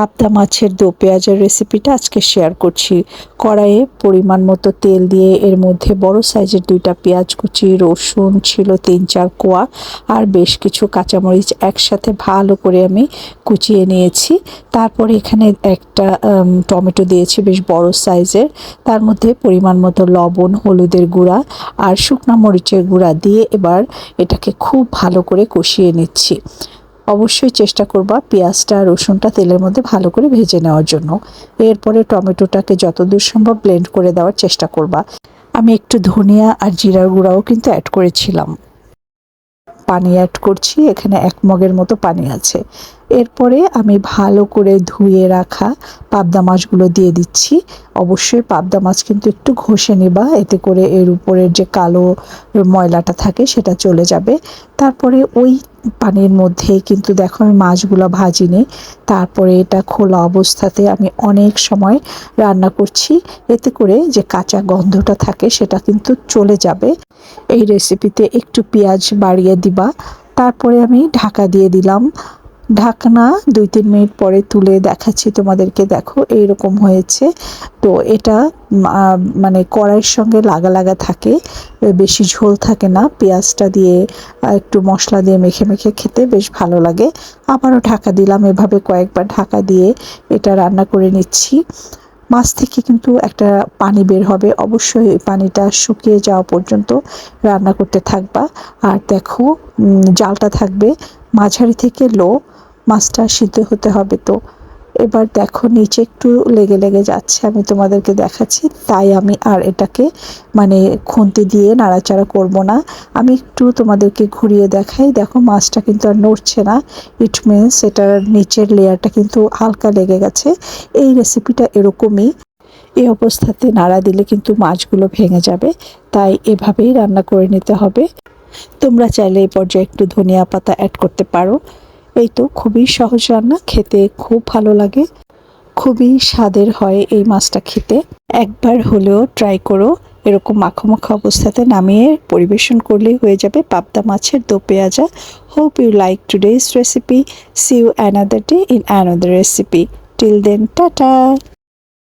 পাবদা মাছের দো পেঁয়াজের রেসিপিটা আজকে শেয়ার করছি। কড়াইয়ে পরিমাণ মতো তেল দিয়ে এর মধ্যে বড় সাইজের 2টা পেঁয়াজ কুচি, রসুন ছিল 3-4 কোয়া আর বেশ কিছু কাঁচামরিচ একসাথে ভালো করে আমি কুচিয়ে নিয়েছি। তারপরে এখানে একটা টমেটো দিয়েছি বেশ বড় সাইজের। তার মধ্যে পরিমাণ মতো লবণ, হলুদের গুঁড়া আর শুকনো মরিচের গুঁড়া দিয়ে এবার এটাকে খুব ভালো করে কষিয়ে নিচ্ছি। অবশ্যই চেষ্টা করবা পেঁয়াজটা রসুনটা তেলের মধ্যে ভালো করে ভেজে নেওয়ার জন্য। এরপরে টমেটোটাকে যতদূর সম্ভব ব্লেন্ড করে দেওয়ার চেষ্টা করবা। আমি একটু ধনিয়া আর জিরার গুঁড়াও কিন্তু অ্যাড করেছিলাম। পানি অ্যাড করছি, এখানে 1 মগের মতো পানি আছে। এরপরে আমি ভালো করে ধুয়ে রাখা পাবদা মাছগুলো দিয়ে দিচ্ছি। অবশ্যই পাবদা মাছ কিন্তু একটু ঘষে নেবা, এতে করে এর উপরের যে কালো ময়লাটা থাকে সেটা চলে যাবে। তারপরে ওই পানির মধ্যেই কিন্তু দেখো আমি মাছগুলো ভাজিনি, তারপরে এটা খোলা অবস্থাতে আমি অনেক সময় রান্না করছি। এতে করে যে কাঁচা গন্ধটা থাকে সেটা কিন্তু চলে যাবে। এই রেসিপিতে একটু পেঁয়াজ বাড়িয়ে দিবা। তারপরে আমি ঢাকা দিয়ে দিলাম। ঢাকনা 2-3 মিনিট পরে তুলে দেখাচ্ছি তোমাদেরকে। দেখো এইরকম হয়েছে। তো এটা মানে কড়াইয়ের সঙ্গে লাগা লাগা থাকে, বেশি ঝোল থাকে না। পেঁয়াজটা দিয়ে একটু মশলা দিয়ে মেখে মেখে খেতে বেশ ভালো লাগে। আবারও ঢাকা দিলাম, এভাবে কয়েকবার ঢাকা দিয়ে এটা রান্না করে নিচ্ছি। মাছ থেকে কিন্তু একটা পানি বের হবে, অবশ্যই এই পানিটা শুকিয়ে যাওয়া পর্যন্ত রান্না করতে থাকবা। আর দেখো জালটা থাকবে মাঝারি থেকে লো, মাছটা সিদ্ধ হতে হবে। তো এবার দেখো নিচে একটু লেগে লেগে যাচ্ছে, আমি তোমাদেরকে দেখাচ্ছি। তাই আমি আর এটাকে মানে খুন্তি দিয়ে নাড়াচাড়া করব না, আমি একটু তোমাদেরকে ঘুরিয়ে দেখাই। দেখো মাছটা কিন্তু আর নড়ছে না, ইট মিনস এটার নিচের লেয়ারটা কিন্তু হালকা লেগে গেছে। এই রেসিপিটা এরকমই, এই অবস্থাতে নাড়া দিলে কিন্তু মাছগুলো ভেঙে যাবে, তাই এভাবেই রান্না করে নিতে হবে। তোমরা চাইলে এই পর্যায়ে একটু ধনিয়া পাতা অ্যাড করতে পারো। এই তো খুবই সহজ রান্না, খেতে খুব ভালো লাগে, খুবই স্বাদের হয় এই মাছটা খেতে। একবার হলেও ট্রাই করো। এরকম মাখো মাখো অবস্থাতে নামিয়ে পরিবেশন করলেই হয়ে যাবে পাবদা মাছের দো পেঁয়াজা। Hope you like today's recipe. See you another day in another recipe. Till then, tata.